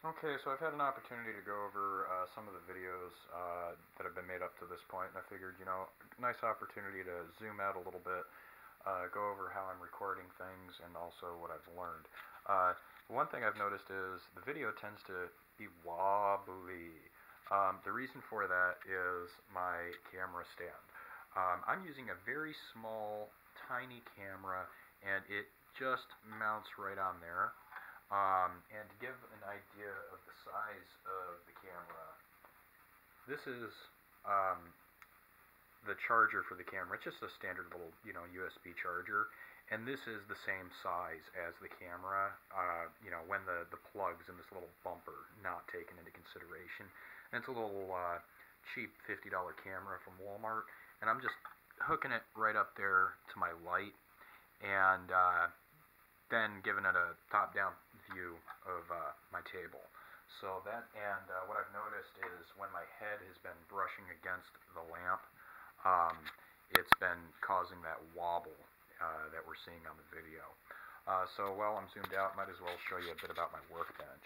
Okay, so I've had an opportunity to go over some of the videos that have been made up to this point, and I figured, nice opportunity to zoom out a little bit, go over how I'm recording things, and also what I've learned. One thing I've noticed is the video tends to be wobbly. The reason for that is my camera stand. I'm using a very small, tiny camera, and it just mounts right on there. And to give an idea of the size of the camera, this is the charger for the camera. It's just a standard little, USB charger, and this is the same size as the camera. When the plug's in this little bumper, not taken into consideration. And it's a little cheap $50 camera from Walmart, and I'm just hooking it right up there to my light, and then giving it a top-down view of my table. So that, and what I've noticed is when my head has been brushing against the lamp, it's been causing that wobble that we're seeing on the video. So while I'm zoomed out, might as well show you a bit about my workbench.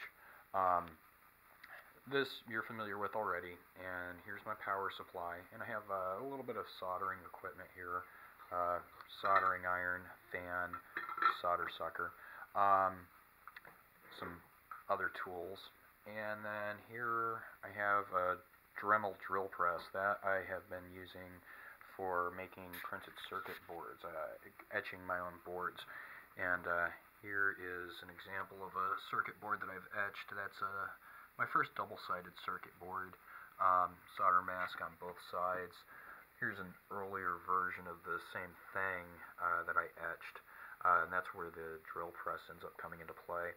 This you're familiar with already, and here's my power supply, and I have a little bit of soldering equipment here, soldering iron, fan, solder sucker, some other tools, and then here I have a Dremel drill press that I have been using for making printed circuit boards, etching my own boards. And here is an example of a circuit board that I've etched. That's my first double-sided circuit board, solder mask on both sides. Here's an earlier version of the same thing that I etched, and that's where the drill press ends up coming into play.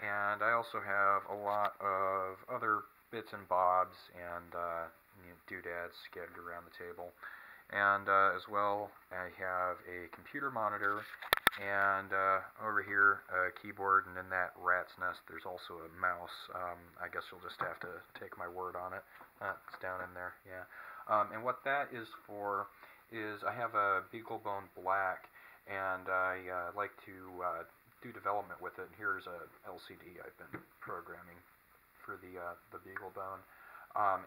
And I also have a lot of other bits and bobs and doodads scattered around the table. And as well, I have a computer monitor, and over here a keyboard, and in that rat's nest there's also a mouse. I guess you'll just have to take my word on it. It's down in there, yeah. And what that is for is I have a BeagleBone Black, and I like to do development with it. And here's a LCD I've been programming for the BeagleBone.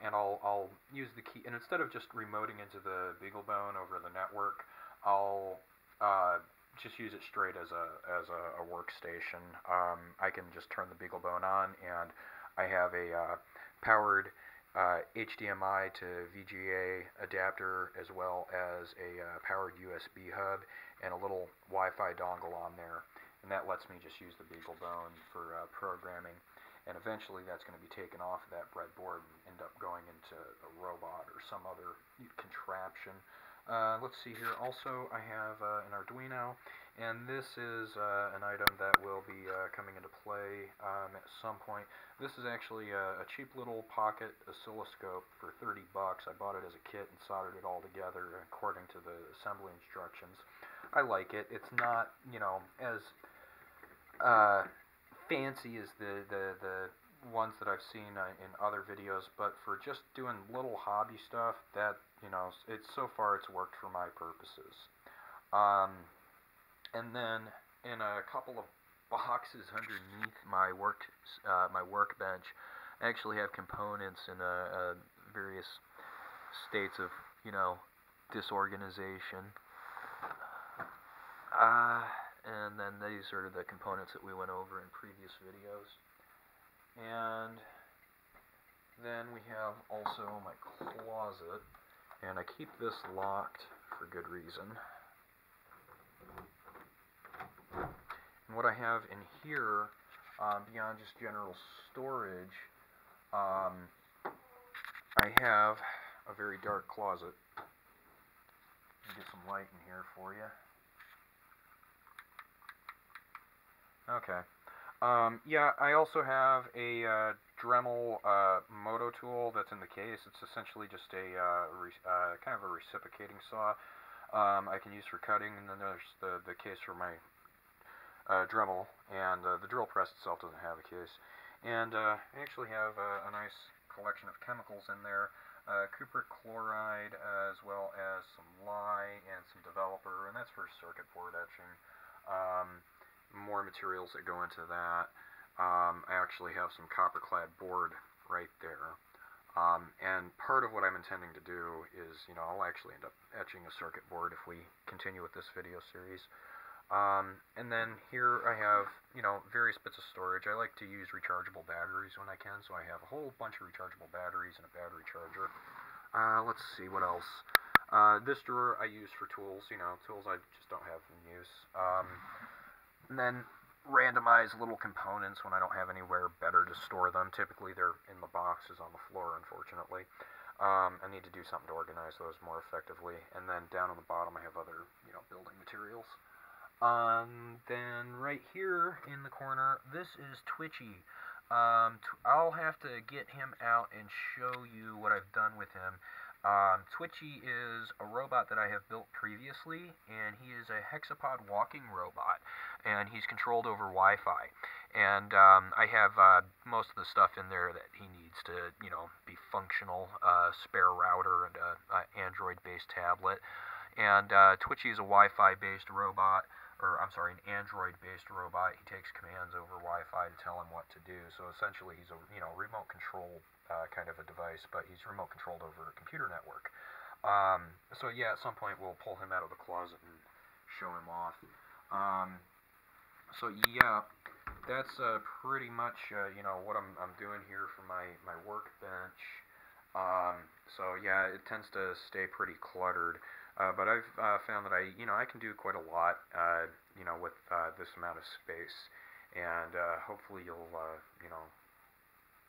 And I'll use the key, and instead of just remoting into the BeagleBone over the network, I'll just use it straight as a workstation. I can just turn the BeagleBone on, and I have a powered HDMI to VGA adapter, as well as a powered USB hub and a little Wi-Fi dongle on there, and that lets me just use the BeagleBone for programming. And eventually that's going to be taken off of that breadboard and end up going into a robot or some other contraption. Let's see here. Also, I have an Arduino, and this is an item that will be coming into play at some point. This is actually a cheap little pocket oscilloscope for 30 bucks. I bought it as a kit and soldered it all together according to the assembly instructions. I like it. It's not, as fancy as the ones that I've seen in other videos, but for just doing little hobby stuff, that so far it's worked for my purposes. And then in a couple of boxes underneath my workbench, I actually have components in various states of disorganization. And then these are the components that we went over in previous videos. And then we have also my closet, and I keep this locked for good reason. And what I have in here, beyond just general storage, I have a very dark closet. Let me get some light in here for you. Okay. Yeah, I also have a Dremel Moto tool that's in the case. It's essentially just a kind of a reciprocating saw I can use for cutting, and then there's the case for my Dremel, and the drill press itself doesn't have a case. And I actually have a nice collection of chemicals in there, cupric chloride, as well as some lye and some developer, and that's for circuit board etching. More materials that go into that. I actually have some copper-clad board right there. And part of what I'm intending to do is, I'll actually end up etching a circuit board if we continue with this video series. And then here I have, various bits of storage. I like to use rechargeable batteries when I can, so I have a whole bunch of rechargeable batteries and a battery charger. Let's see, what else? This drawer I use for tools, tools I just don't have in use. And then randomize little components when I don't have anywhere better to store them. Typically they're in the boxes on the floor, unfortunately. I need to do something to organize those more effectively. And then down on the bottom I have other, building materials. Then right here in the corner, this is Twitchy. I'll have to get him out and show you what I've done with him. Twitchy is a robot that I have built previously, and he is a hexapod walking robot, and he's controlled over Wi-Fi. And I have most of the stuff in there that he needs to, be functional, spare router and an Android-based tablet. And Twitchy is a Wi-Fi-based robot, or I'm sorry, an Android-based robot. He takes commands over Wi-Fi to tell him what to do. So essentially, he's a remote control kind of a device, but he's remote controlled over a computer network. So yeah, at some point we'll pull him out of the closet and show him off. So yeah, that's pretty much what I'm doing here for my workbench. So yeah, it tends to stay pretty cluttered. But I've found that I can do quite a lot, with this amount of space, and hopefully you'll,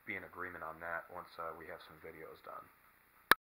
be in agreement on that once we have some videos done.